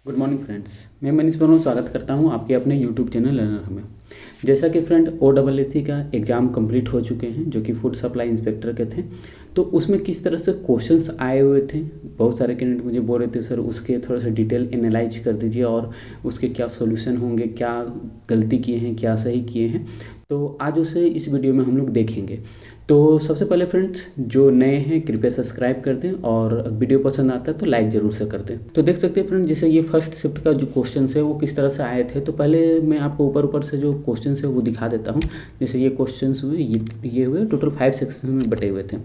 Good morning friends, मैं मनीष वर्मा स्वागत करता हूं आपके अपने यूट्यूब चैनल लर्नर में। जैसा कि फ्रेंड OSSC का एग्ज़ाम कंप्लीट हो चुके हैं जो कि फूड सप्लाई इंस्पेक्टर के थे, तो उसमें किस तरह से क्वेश्चंस आए हुए थे। बहुत सारे कैंडिडेट मुझे बोल रहे थे सर उसके थोड़ा सा डिटेल एनालाइज कर दीजिए और उसके क्या सॉल्यूशन होंगे, क्या गलती किए हैं, क्या सही किए हैं। तो आज उसे इस वीडियो में हम लोग देखेंगे। तो सबसे पहले फ्रेंड्स जो नए हैं कृपया सब्सक्राइब कर दें और वीडियो पसंद आता है तो लाइक ज़रूर से कर दें। तो देख सकते हैं फ्रेंड्स, जैसे ये फर्स्ट शिफ्ट का जो क्वेश्चन है वो किस तरह से आए थे। तो पहले मैं आपको ऊपर से जो क्वेश्चन है वो दिखा देता हूँ। जैसे ये क्वेश्चन हुए, ये हुए टोटल 5 सेक्शन में बटे हुए थे।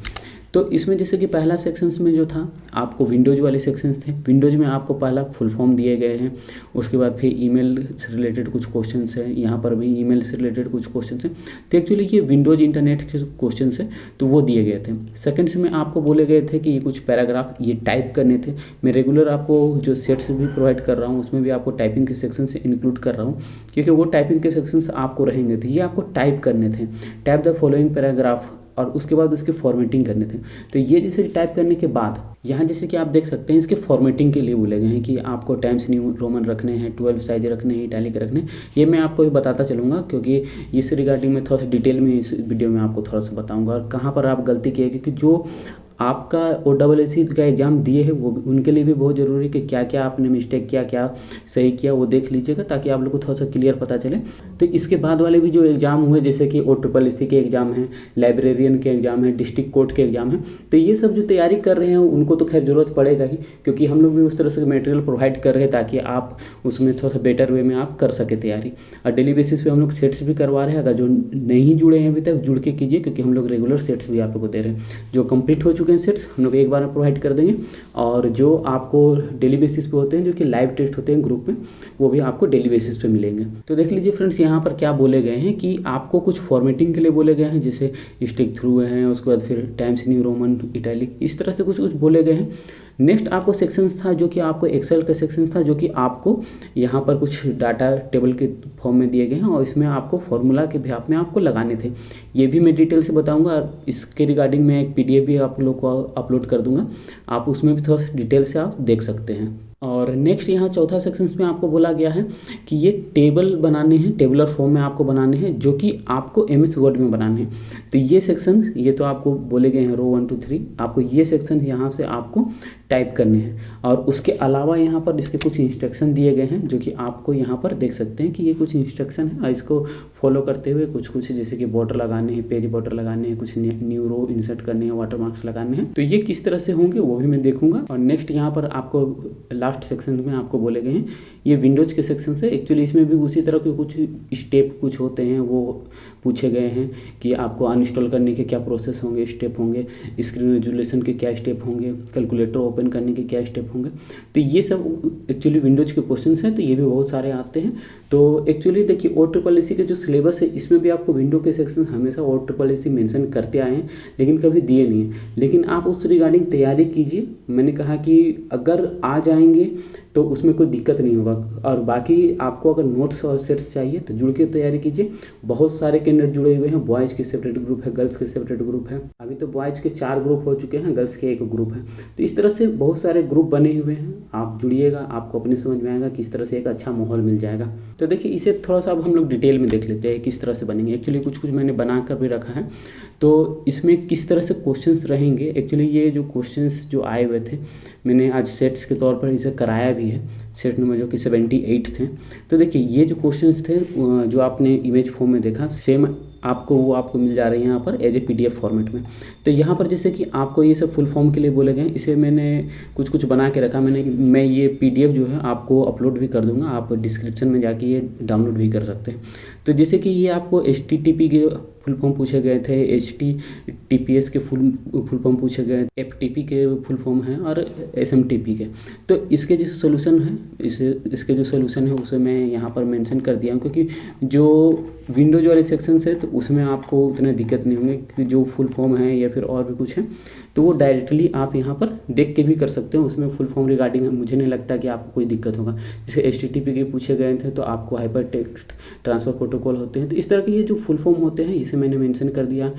तो इसमें जैसे कि पहला सेक्शंस में जो था आपको विंडोज़ वाले सेक्शंस थे। विंडोज़ में आपको पहला फुल फॉर्म दिए गए हैं। उसके बाद फिर ईमेल से रिलेटेड कुछ क्वेश्चंस हैं, यहाँ पर भी ईमेल से रिलेटेड कुछ क्वेश्चंस हैं। तो एक्चुअली ये विंडोज़ इंटरनेट के क्वेश्चंस हैं तो वो दिए गए थे। सेकंड्स में आपको बोले गए थे कि ये कुछ पैराग्राफ ये टाइप करने थे। मैं रेगुलर आपको जो सेट्स भी प्रोवाइड कर रहा हूँ उसमें भी आपको टाइपिंग के सेक्शन से इंक्लूड कर रहा हूँ, क्योंकि वो टाइपिंग के सेक्शंस आपको रहेंगे थे। ये आपको टाइप करने थे, टाइप द फॉलोइंग पैराग्राफ, और उसके बाद उसके फॉर्मेटिंग करने थे। तो ये जैसे टाइप करने के बाद यहाँ जैसे कि आप देख सकते हैं इसके फॉर्मेटिंग के लिए बोले गए हैं कि आपको टाइम्स न्यू रोमन रखने हैं, 12 साइज रखने हैं, इटैलिक रखने हैं। ये मैं आपको भी बताता चलूँगा क्योंकि इस रिगार्डिंग में थोड़ा सा डिटेल में इस वीडियो में आपको थोड़ा सा बताऊँगा और कहाँ पर आप गलती किए, क्योंकि जो आपका OSSC का एग्ज़ाम दिए है वो उनके लिए भी बहुत ज़रूरी है कि क्या क्या आपने मिस्टेक किया, क्या सही किया, वो देख लीजिएगा ताकि आप लोग को थोड़ा सा क्लियर पता चले। तो इसके बाद वाले भी जो एग्ज़ाम हुए जैसे कि OSSC के एग्ज़ाम हैं, लाइब्रेरियन के एग्ज़ाम हैं, डिस्ट्रिक्ट कोर्ट के एग्ज़ाम हैं, तो ये सब जो तैयारी कर रहे हैं उनको तो खैर ज़रूरत पड़ेगा ही, क्योंकि हम लोग भी उस तरह से मटेरियल प्रोवाइड कर रहे हैं ताकि आप उसमें थोड़ा सा बेटर वे में आप कर सके तैयारी। और डेली बेसिस पे हम लोग सेट्स भी करवा रहे हैं। अगर जो नहीं जुड़े हैं अभी तक जुड़ के कीजिए, क्योंकि हम लोग रेगुलर सेट्स भी आप लोग को दे रहे हैं। जो कंप्लीट हो चुके हैं सेट्स हम लोग एक बार में प्रोवाइड कर देंगे, और जो आपको डेली बेसिस पे होते हैं जो कि लाइव टेस्ट होते हैं ग्रुप में, वो भी आपको डेली बेसिस पे मिलेंगे। तो देख लीजिए फ्रेंड्स यहाँ पर क्या बोले गए हैं कि आपको कुछ फॉर्मेटिंग के लिए बोले गए हैं, जैसे स्टिक थ्रू हैं, उसके बाद फिर टाइम्स न्यू रोमन, इटैलिक, इस तरह से कुछ बोले गए हैं। नेक्स्ट आपको सेक्शंस था जो कि आपको एक्सेल का सेक्शन था, जो कि आपको यहाँ पर कुछ डाटा टेबल के फॉर्म में दिए गए हैं और इसमें आपको फॉर्मूला के बिहाफ में आपको लगाने थे। ये भी मैं डिटेल से बताऊंगा। इसके रिगार्डिंग मैं एक PDF भी आप लोग को अपलोड कर दूंगा, आप उसमें भी थोड़ा सा डिटेल से आप देख सकते हैं। और नेक्स्ट यहाँ चौथा सेक्शंस में आपको बोला गया है कि ये टेबल बनाने हैं, टेबुलर फॉर्म में आपको बनाने हैं, जो कि आपको MS वर्ड में बनाने हैं। तो ये सेक्शन ये तो आपको बोले गए हैं रो 1 2 3, आपको ये सेक्शन यहाँ से आपको टाइप करने हैं। और उसके अलावा यहाँ पर इसके कुछ इंस्ट्रक्शन दिए गए हैं जो कि आपको यहाँ पर देख सकते हैं कि ये कुछ इंस्ट्रक्शन है और इसको फॉलो करते हुए कुछ जैसे कि बॉर्डर लगाने हैं, पेज बॉर्डर लगाने हैं, कुछ न्यू रो इंसर्ट करने हैं, वाटर मार्क्स लगाने हैं। तो ये किस तरह से होंगे वो भी मैं देखूंगा। और नेक्स्ट यहाँ पर आपको लास्ट सेक्शन में आपको बोले गए हैं ये विंडोज़ के सेक्शन से। एक्चुअली इसमें भी उसी तरह के कुछ स्टेप कुछ होते हैं, वो पूछे गए हैं कि आपको अनइंस्टॉल करने के क्या प्रोसेस होंगे, स्टेप होंगे, स्क्रीन रेजोल्यूशन के क्या स्टेप होंगे, कैलकुलेटर ओपन करने के क्या स्टेप होंगे। तो ये सब एक्चुअली विंडोज़ के क्वेश्चंस हैं, तो ये भी बहुत सारे आते हैं। तो एक्चुअली देखिए OSSC के जो सिलेबस है इसमें भी आपको विंडो के सेक्शन हमेशा OSSC मेंशन करते आए हैं, लेकिन कभी दिए नहीं है। लेकिन आप उस रिगार्डिंग तैयारी कीजिए। मैंने कहा कि अगर आ जाएंगे तो उसमें कोई दिक्कत नहीं होगा। और बाकी आपको अगर नोट्स और सेट्स चाहिए तो जुड़ के तैयारी कीजिए। बहुत सारे कैंडिडेट जुड़े हुए हैं, बॉयज़ के सेपरेट ग्रुप है, गर्ल्स के सेपरेट ग्रुप है। अभी तो बॉयज़ के 4 ग्रुप हो चुके हैं, गर्ल्स के 1 ग्रुप है। तो इस तरह से बहुत सारे ग्रुप बने हुए हैं। आप जुड़िएगा, आपको अपने समझ में आएगा किस तरह से एक अच्छा माहौल मिल जाएगा। तो देखिए इसे थोड़ा सा अब हम लोग डिटेल में देख लेते हैं किस तरह से बनेंगे। एक्चुअली कुछ मैंने बना कर भी रखा है। तो इसमें किस तरह से क्वेश्चंस रहेंगे। एक्चुअली ये जो क्वेश्चंस जो आए हुए थे मैंने आज सेट्स के तौर पर इसे कराया भी है, सेट नंबर जो कि 78 थे। तो देखिए ये जो क्वेश्चंस थे जो आपने इमेज फॉर्म में देखा सेम आपको मिल जा रही है यहाँ पर एज ए PDF फॉर्मेट में। तो यहाँ पर जैसे कि आपको ये सब फुल फॉर्म के लिए बोले गए, इसे मैंने कुछ बना के रखा। मैं ये PDF जो है आपको अपलोड भी कर दूँगा, आप डिस्क्रिप्शन में जाके ये डाउनलोड भी कर सकते हैं। तो जैसे कि ये आपको HTTP के फुल फॉर्म पूछे गए थे, HTTPS के फुल फॉर्म पूछे गए, FTP के फुल फॉर्म हैं और SMTP के। तो इसके जो सोल्यूशन है इसके जो सोल्यूशन है उसे मैं यहाँ पर मेंशन कर दिया हूँ, क्योंकि जो विंडोज वाले सेक्शन है तो उसमें आपको उतना दिक्कत नहीं होंगे कि जो फुल फॉर्म है या फिर और भी कुछ है तो वो डायरेक्टली आप यहाँ पर देख के भी कर सकते हो। उसमें फुल फॉर्म रिगार्डिंग मुझे नहीं लगता कि आपको कोई दिक्कत होगा। जैसे HTTP के पूछे गए थे तो आपको हाइपर टेक्स्ट ट्रांसफ़र प्रोटोकॉल होते हैं। तो इस तरह के ये जो फुल फॉर्म होते हैं इसे मैंने मेंशन कर दिया।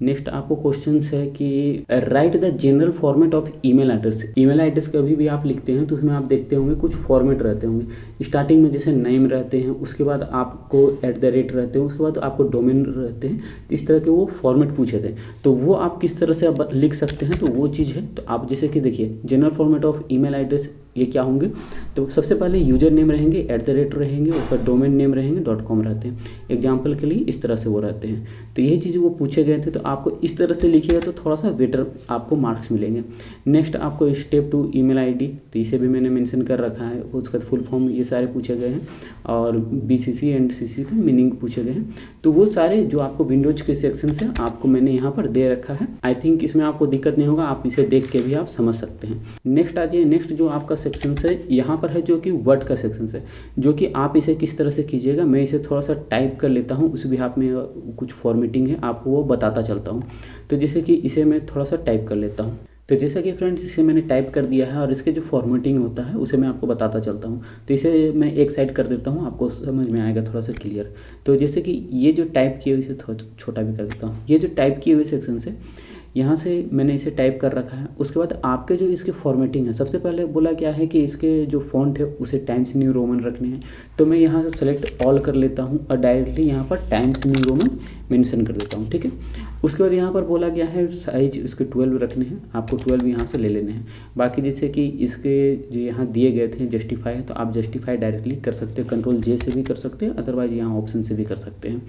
नेक्स्ट आपको क्वेश्चन है कि right the general format of email address. Email address कभी भी आप लिखते हैं तो उसमें आप देखते होंगे कुछ फॉर्मेट रहते होंगे। स्टार्टिंग में जैसे नेम रहते हैं, उसके बाद आपको @ रहते हैं, उसके बाद आपको डोमेन रहते हैं। इस तरह के वो फॉर्मेट पूछे थे, तो वो आप किस तरह से आप लिख सकते हैं, तो वो चीज़ है। तो आप जैसे कि देखिए general format of email address ये क्या होंगे, तो सबसे पहले यूजर नेम रहेंगे, @ रहेंगे, ऊपर डोमेन नेम रहेंगे, .com रहते हैं। एग्जाम्पल के लिए इस तरह से वो रहते हैं। तो यही चीज़ वो पूछे गए थे, तो आपको इस तरह से लिखिएगा तो थोड़ा सा बेटर आपको मार्क्स मिलेंगे। नेक्स्ट आपको स्टेप 2 ईमेल आईडी, तो इसे भी मैंने मेंशन कर रखा है, उसका फुल फॉर्म ये सारे पूछे गए हैं, और BCC एंड CC का मीनिंग पूछे गए हैं। तो वो सारे जो आपको विंडोज के सेक्शन से आपको मैंने यहाँ पर दे रखा है। आई थिंक इसमें आपको दिक्कत नहीं होगा, आप इसे देख के भी आप समझ सकते हैं। नेक्स्ट आ जाइए, नेक्स्ट जो आपका सेक्शन है यहाँ पर है जो कि वर्ड का सेक्शन है, जो कि आप इसे किस तरह से कीजिएगा। मैं इसे थोड़ा सा टाइप कर लेता हूँ, उस बिहाफ में कुछ फॉर्मेटिंग है, आपको वो बताता चलता हूँ। तो जैसे कि इसे मैं थोड़ा सा टाइप कर लेता हूँ। तो जैसा कि फ्रेंड्स इसे मैंने टाइप कर दिया है और इसके जो फॉर्मेटिंग होता है उसे मैं आपको बताता चलता हूँ। तो इसे मैं एक साइड कर देता हूँ, आपको समझ में आएगा थोड़ा सा क्लियर। तो जैसे कि ये जो टाइप किए हुए, इसे थोड़ा छोटा भी कर देता हूँ। ये जो टाइप किए हुए सेक्शन से यहाँ से मैंने इसे टाइप कर रखा है। उसके बाद आपके जो इसके फॉर्मेटिंग है, सबसे पहले बोला क्या है कि इसके जो फॉन्ट है उसे टाइम्स न्यू रोमन रखने हैं। तो मैं यहाँ से सेलेक्ट ऑल कर लेता हूँ और डायरेक्टली यहाँ पर टाइम्स न्यू रोमन मेंशन कर देता हूँ, ठीक है। उसके बाद यहाँ पर बोला गया है साइज इसके 12 रखने हैं, आपको 12 यहाँ से ले लेने हैं। बाकी जैसे कि इसके जो यहाँ दिए गए थे जस्टिफाई है, तो आप जस्टिफाई डायरेक्टली कर सकते हैं, Ctrl+J से भी कर सकते हैं, अदरवाइज यहाँ ऑप्शन से भी कर सकते हैं,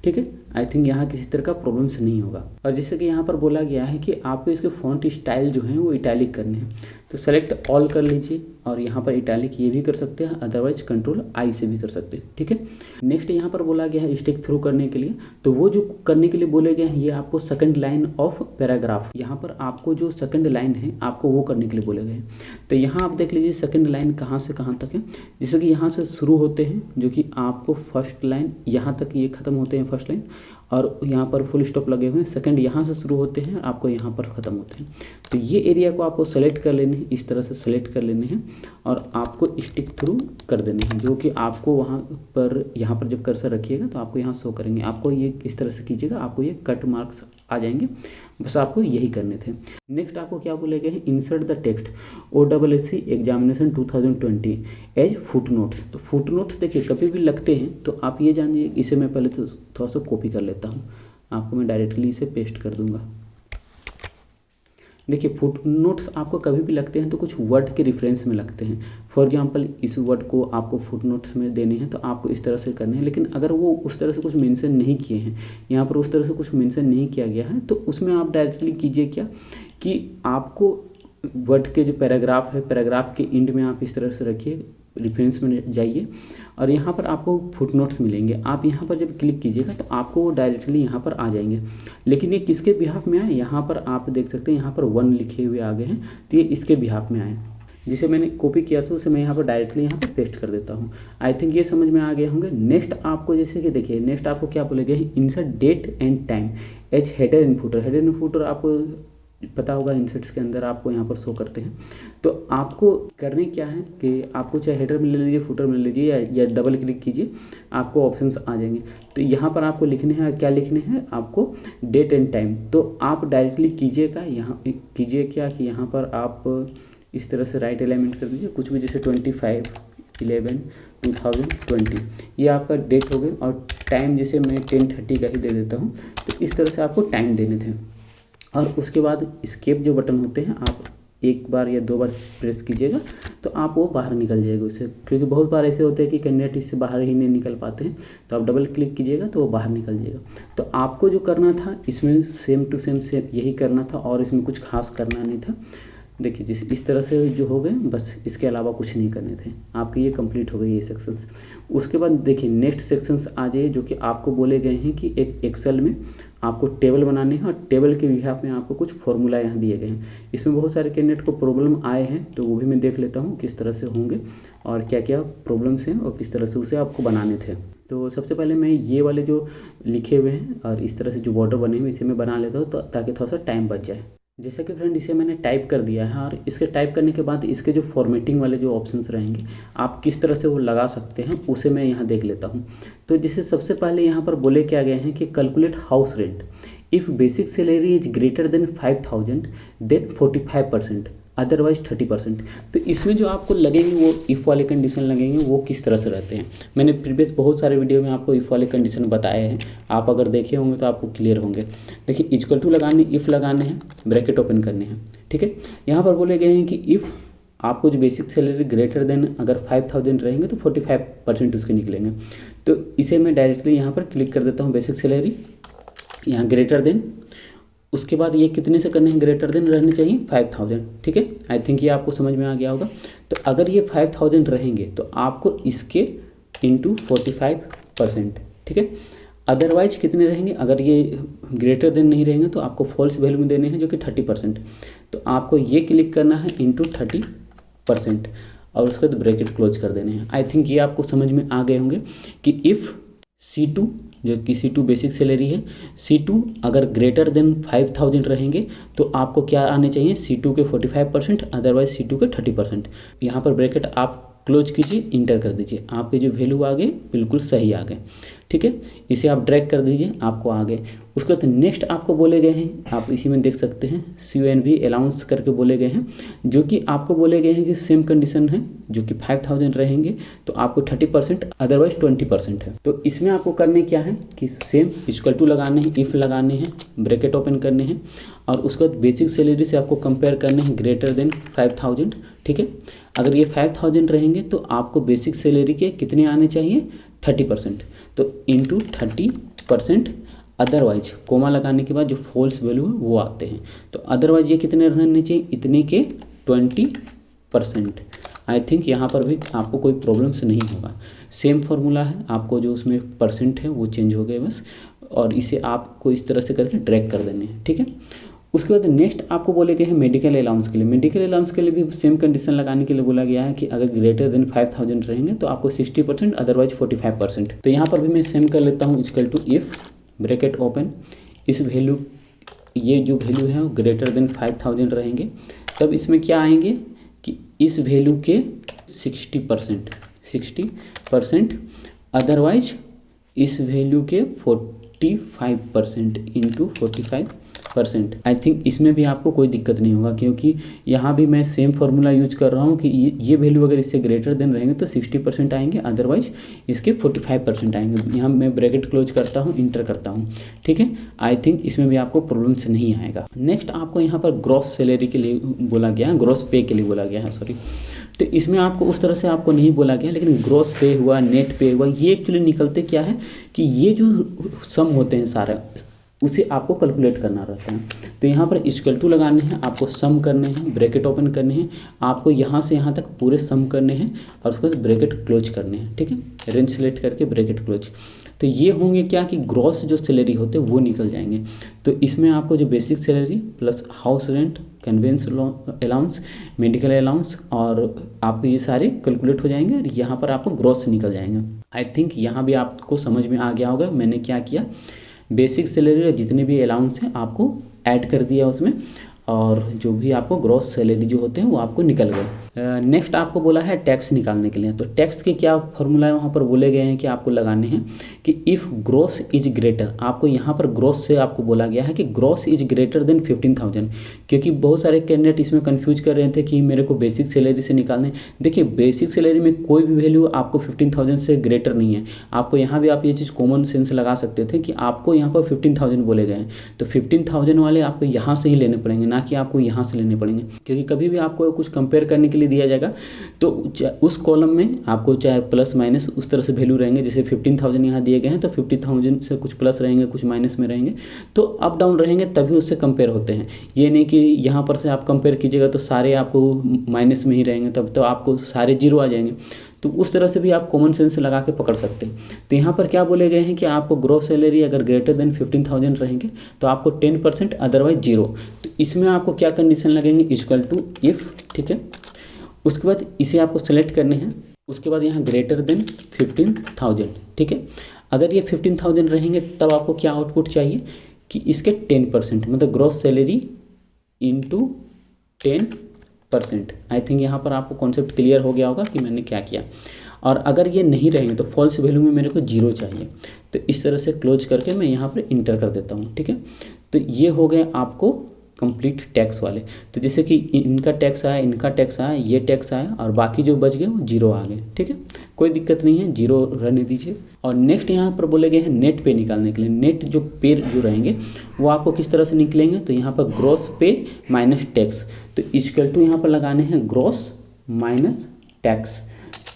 ठीक है। आई थिंक यहाँ किसी तरह का प्रॉब्लम्स नहीं होगा। और जैसे कि यहाँ पर बोला गया है कि आपको इसके फॉन्ट स्टाइल जो है वो इटैलिक करने हैं, तो सेलेक्ट ऑल कर लीजिए और यहाँ पर इटैलिक ये भी कर सकते हैं, अदरवाइज Ctrl+I से भी कर सकते हैं, ठीक है। नेक्स्ट यहाँ पर बोला गया है स्टिक थ्रू करने के लिए, तो वो जो करने के लिए बोले गए हैं ये आपको सेकंड लाइन ऑफ पैराग्राफ, यहाँ पर आपको जो सेकंड लाइन है आपको वो करने के लिए बोले गए हैं। तो यहाँ आप देख लीजिए सेकंड लाइन कहाँ से कहाँ तक है। जैसे कि यहाँ से शुरू होते हैं जो कि आपको फर्स्ट लाइन यहाँ तक ये ख़त्म होते हैं फर्स्ट लाइन, और यहाँ पर फुल स्टॉप लगे हुए हैं। सेकंड यहाँ से शुरू होते हैं, आपको यहाँ पर ख़त्म होते हैं। तो ये एरिया को आपको सेलेक्ट कर लेने हैं, इस तरह से सेलेक्ट कर लेने हैं और आपको स्टिक थ्रू कर देने हैं, जो कि आपको वहाँ पर यहाँ पर जब कर्सर रखिएगा तो आपको यहाँ शो करेंगे। आपको ये इस तरह से कीजिएगा, आपको ये कट मार्क्स आ जाएंगे। बस आपको यही करने थे। नेक्स्ट आपको क्या बोले गए हैं, insert the text OSSC examination 2020 as footnotes. तो फुट नोट्स देखिए कभी भी लगते हैं, तो आप ये जानिए, इसे मैं पहले तो थोड़ा सा कॉपी कर लेता हूँ, आपको मैं डायरेक्टली इसे पेस्ट कर दूंगा। देखिए फुट नोट्स आपको कभी भी लगते हैं तो कुछ वर्ड के रेफरेंस में लगते हैं। फॉर एग्जांपल इस वर्ड को आपको फुट नोट्स में देने हैं, तो आपको इस तरह से करने हैं। लेकिन अगर वो उस तरह से कुछ मेंशन नहीं किए हैं, यहाँ पर उस तरह से कुछ मेंशन नहीं किया गया है, तो उसमें आप डायरेक्टली कीजिए क्या कि आपको वर्ड के जो पैराग्राफ है, पैराग्राफ के एंड में आप इस तरह से रखिए, रेफरेंस में जाइए और यहाँ पर आपको फुट नोट्स मिलेंगे। आप यहाँ पर जब क्लिक कीजिएगा तो आपको वो डायरेक्टली यहाँ पर आ जाएंगे। लेकिन ये किसके बिहाफ में आए, यहाँ पर आप देख सकते हैं यहाँ पर 1 लिखे हुए आ गए हैं, तो ये इसके बिहाफ में आए। जिसे मैंने कॉपी किया था उसे मैं यहाँ पर डायरेक्टली यहाँ पर पेस्ट कर देता हूँ। आई थिंक ये समझ में आ गए होंगे। नेक्स्ट आपको जैसे कि देखिए, नेक्स्ट आपको क्या बोले गए, insert date and time as header and footer. Header and footer आपको पता होगा इंसर्ट्स के अंदर आपको यहाँ पर शो करते हैं। तो आपको करने क्या है कि आपको चाहे हेडर में ले लीजिए, फुटर में ले लीजिए, या डबल क्लिक कीजिए, आपको ऑप्शंस आ जाएंगे। तो यहाँ पर आपको लिखने हैं, क्या लिखने हैं आपको, डेट एंड टाइम। तो आप डायरेक्टली कीजिएगा, यहाँ कीजिए क्या कि यहाँ पर आप इस तरह से राइट अलाइनमेंट कर दीजिए कुछ भी, जैसे 25/11/2020 ये आपका डेट हो गया, और टाइम जैसे मैं 10:30 का ही दे देता हूँ। तो इस तरह से आपको टाइम देने थे। और उसके बाद एस्केप जो बटन होते हैं, आप एक बार या 2 बार प्रेस कीजिएगा तो आप वो बाहर निकल जाएगा उससे, क्योंकि बहुत बार ऐसे होते हैं कि कैंडिडेट इससे बाहर ही नहीं निकल पाते हैं। तो आप डबल क्लिक कीजिएगा तो वो बाहर निकल जाएगा। तो आपको जो करना था इसमें सेम टू सेम यही करना था, और इसमें कुछ खास करना नहीं था। देखिए इस तरह से जो हो गए, बस इसके अलावा कुछ नहीं करने थे। आपके ये कंप्लीट हो गए ये सेक्शंस। उसके बाद देखिए नेक्स्ट सेक्शंस आ जाइए, जो कि आपको बोले गए हैं कि एक एक्सेल में आपको टेबल बनाने हैं, और टेबल के बिहाफ में आपको कुछ फॉर्मूला यहाँ दिए गए हैं। इसमें बहुत सारे कैंडिडेट को प्रॉब्लम आए हैं, तो वो भी मैं देख लेता हूँ किस तरह से होंगे और क्या क्या प्रॉब्लम्स हैं और किस तरह से उसे आपको बनाने थे। तो सबसे पहले मैं ये वाले जो लिखे हुए हैं और इस तरह से जो बॉर्डर बने हुए इसे मैं बना लेता हूँ, ताकि थोड़ा सा टाइम बच जाए। जैसा कि फ्रेंड इसे मैंने टाइप कर दिया है, और इसके टाइप करने के बाद इसके जो फॉर्मेटिंग वाले जो ऑप्शंस रहेंगे आप किस तरह से वो लगा सकते हैं उसे मैं यहाँ देख लेता हूँ। तो जैसे सबसे पहले यहाँ पर बोले क्या गए हैं कि calculate house rent. If basic salary is greater than 5,000 then 45%, otherwise 30%। तो इसमें जो आपको लगेंगे वो इफ़ वाले कंडीशन लगेंगे, वो किस तरह से रहते हैं। मैंने प्रीवियस बहुत सारे वीडियो में आपको इफ़ वाले कंडीशन बताए हैं, आप अगर देखे होंगे तो आपको क्लियर होंगे। देखिए इक्वल टू लगाने, इफ़ लगाने हैं, ब्रैकेट ओपन करने हैं, ठीक है। यहाँ पर बोले गए हैं कि इफ़ आपको जो बेसिक सैलरी ग्रेटर देन अगर 5,000 रहेंगे तो 45% उसके निकलेंगे। तो इसे मैं डायरेक्टली यहाँ पर क्लिक कर देता हूँ, बेसिक सैलरी यहाँ ग्रेटर देन, उसके बाद ये कितने से करने हैं, ग्रेटर देन रहने चाहिए 5,000, ठीक है। आई थिंक ये आपको समझ में आ गया होगा। तो अगर ये 5,000 रहेंगे तो आपको इसके इंटू 45%, ठीक है। अदरवाइज कितने रहेंगे, अगर ये ग्रेटर देन नहीं रहेंगे तो आपको फॉल्स वैल्यू में देने हैं जो कि 30%। तो आपको ये क्लिक करना है इंटू 30% और उसके बाद ब्रैकेट क्लोज कर देने हैं। आई थिंक ये आपको समझ में आ गए होंगे कि इफ़ C2 जो कि C2 बेसिक सैलरी है, C2 अगर ग्रेटर देन 5,000 रहेंगे तो आपको क्या आने चाहिए, C2 के 45%, अदरवाइज C2 के 30%। यहाँ पर ब्रैकेट आप क्लोज कीजिए, इंटर कर दीजिए, आपके जो वैल्यू आ गए बिल्कुल सही आ गए, ठीक है। इसे आप ड्रैग कर दीजिए, आपको आ गए। उसके बाद नेक्स्ट आपको बोले गए हैं, आप इसी में देख सकते हैं CONV अलाउंस करके बोले गए हैं, जो कि आपको बोले गए हैं कि सेम कंडीशन है, जो कि 5,000 रहेंगे तो आपको 30%, अदरवाइज 20% है। तो इसमें आपको करने क्या है कि सेम इक्वल टू लगाने हैं, इफ़ लगाने हैं, ब्रैकेट ओपन करने हैं और उसके बाद बेसिक सैलरी से आपको कंपेयर करने हैं ग्रेटर देन 5,000, ठीक है। अगर ये 5,000 रहेंगे तो आपको बेसिक सैलरी के कितने आने चाहिए, 30%। तो इंटू 30%, अदरवाइज कोमा लगाने के बाद जो फॉल्स वैल्यू है वो आते हैं। तो अदरवाइज ये कितने रहने चाहिए, इतने के 20%। आई थिंक यहाँ पर भी आपको कोई प्रॉब्लम्स नहीं होगा, सेम फार्मूला है, आपको जो उसमें परसेंट है वो चेंज हो गए बस, और इसे आपको इस तरह से करके ड्रैग कर देने हैं, ठीक है। उसके बाद नेक्स्ट आपको बोले गए हैं मेडिकल अलाउंस के लिए। मेडिकल अलाउंस के लिए भी सेम कंडीशन लगाने के लिए बोला गया है कि अगर ग्रेटर देन 5,000 रहेंगे तो आपको 60%, अदरवाइज 45%। तो यहाँ पर भी मैं सेम कर लेता हूँ, equal to if bracket open, इस वैल्यू, ये जो वैल्यू है वो ग्रेटर देन 5,000 रहेंगे, तब इसमें क्या आएंगे कि इस वैल्यू के 60%, अदरवाइज इस वैल्यू के 45% इंटू 45%। आई थिंक इसमें भी आपको कोई दिक्कत नहीं होगा, क्योंकि यहाँ भी मैं सेम फार्मूला यूज कर रहा हूँ कि ये वैल्यू अगर इससे ग्रेटर देन रहेंगे तो 60% आएंगे, अदरवाइज इसके 45% आएंगे। यहाँ मैं ब्रैकेट क्लोज करता हूँ, इंटर करता हूँ, ठीक है। आई थिंक इसमें भी आपको प्रॉब्लम्स नहीं आएगा। नेक्स्ट आपको यहाँ पर ग्रॉस सैलरी के लिए बोला गया है, ग्रॉस पे के लिए बोला गया है, सॉरी। तो इसमें आपको उस तरह से आपको नहीं बोला गया, लेकिन ग्रॉस पे हुआ, नेट पे हुआ, ये एक्चुअली निकलते क्या है कि ये जो सम होते हैं सारे, उसे आपको कैलकुलेट करना रहता है। तो यहाँ पर इक्वल टू लगाने हैं, आपको सम करने हैं, ब्रैकेट ओपन करने हैं, आपको यहाँ से यहाँ तक पूरे सम करने हैं और उसके बाद ब्रैकेट क्लोज करने हैं, ठीक है। रेंज सेलेक्ट करके ब्रैकेट क्लोज। तो ये होंगे क्या कि ग्रॉस जो सैलरी होते हैं वो निकल जाएंगे। तो इसमें आपको जो basic salary plus house rent, convince allowance, medical allowance और आपको ये सारे कैलकुलेट हो जाएंगे और यहाँ पर आपको ग्रॉस निकल जाएंगे। आई थिंक यहाँ भी आपको समझ में आ गया होगा मैंने क्या किया, बेसिक सैलरी जितने भी अलाउंस हैं आपको ऐड कर दिया उसमें, और जो भी आपको ग्रॉस सैलरी जो होते हैं वो आपको निकल गए। नेक्स्ट आपको बोला है टैक्स निकालने के लिए। तो टैक्स के क्या फॉर्मूला है वहाँ पर बोले गए हैं कि आपको लगाने हैं कि इफ़ ग्रॉस इज ग्रेटर, आपको यहाँ पर ग्रॉस से आपको बोला गया है कि ग्रॉस इज ग्रेटर देन 15,000, क्योंकि बहुत सारे कैंडिडेट इसमें कंफ्यूज कर रहे थे कि मेरे को बेसिक सैलरी से निकालने। देखिए बेसिक सैलरी में कोई भी वैल्यू आपको 15,000 से ग्रेटर नहीं है। आपको यहाँ भी आप ये चीज़ कॉमन सेंस लगा सकते थे कि आपको यहाँ पर 15,000 बोले गए हैं, तो 15,000 वाले आपको यहाँ से ही लेने पड़ेंगे, ना कि आपको यहाँ से लेने पड़ेंगे। क्योंकि कभी भी आपको कुछ कंपेयर करने के लिए दिया जाएगा तो उस कॉलम में आपको चाहे प्लस माइनस उस तरह से वैल्यू रहेंगे। जैसे 15,000 यहाँ दिए गए हैं तो 50,000 से कुछ प्लस रहेंगे, कुछ माइनस में रहेंगे, तो अप डाउन रहेंगे, तभी उससे कंपेयर होते हैं। ये नहीं कि यहाँ पर से आप कंपेयर कीजिएगा तो सारे आपको माइनस में ही रहेंगे, तब तो आपको सारे जीरो आ जाएंगे। तो उस तरह से भी आप कॉमन सेंस लगा के पकड़ सकते हैं। तो यहाँ पर क्या बोले गए हैं कि आपको ग्रॉस सैलरी अगर ग्रेटर देन 15,000 रहेंगे तो आपको 10%, अदरवाइज जीरो। तो इसमें आपको क्या कंडीशन लगेंगे, इक्वल टू इफ़, ठीक है। उसके बाद इसे आपको सेलेक्ट करने हैं, उसके बाद यहाँ ग्रेटर देन 15,000, ठीक है। अगर ये 15,000 रहेंगे तब आपको क्या आउटपुट चाहिए कि इसके 10%, मतलब gross salary into 10 %। I think यहाँ पर आपको कॉन्सेप्ट क्लियर हो गया होगा कि मैंने क्या किया। और अगर ये नहीं रहेंगे तो फॉल्स वैल्यू में मेरे को 0 चाहिए। तो इस तरह से क्लोज करके मैं यहाँ पर इंटर कर देता हूँ, ठीक है। तो ये हो गए आपको कंप्लीट टैक्स वाले। तो जैसे कि इनका टैक्स आया, इनका टैक्स आया, ये टैक्स आया और बाकी जो बच गए वो 0 आ गए, ठीक है। कोई दिक्कत नहीं है, 0 रहने दीजिए। और नेक्स्ट यहाँ पर बोले गए हैं नेट पे निकालने के लिए। नेट जो पे जो रहेंगे वो आपको किस तरह से निकलेंगे, तो यहाँ पर ग्रॉस पे माइनस टैक्स, तो इक्वल टू यहाँ पर लगाने हैं ग्रॉस माइनस टैक्स।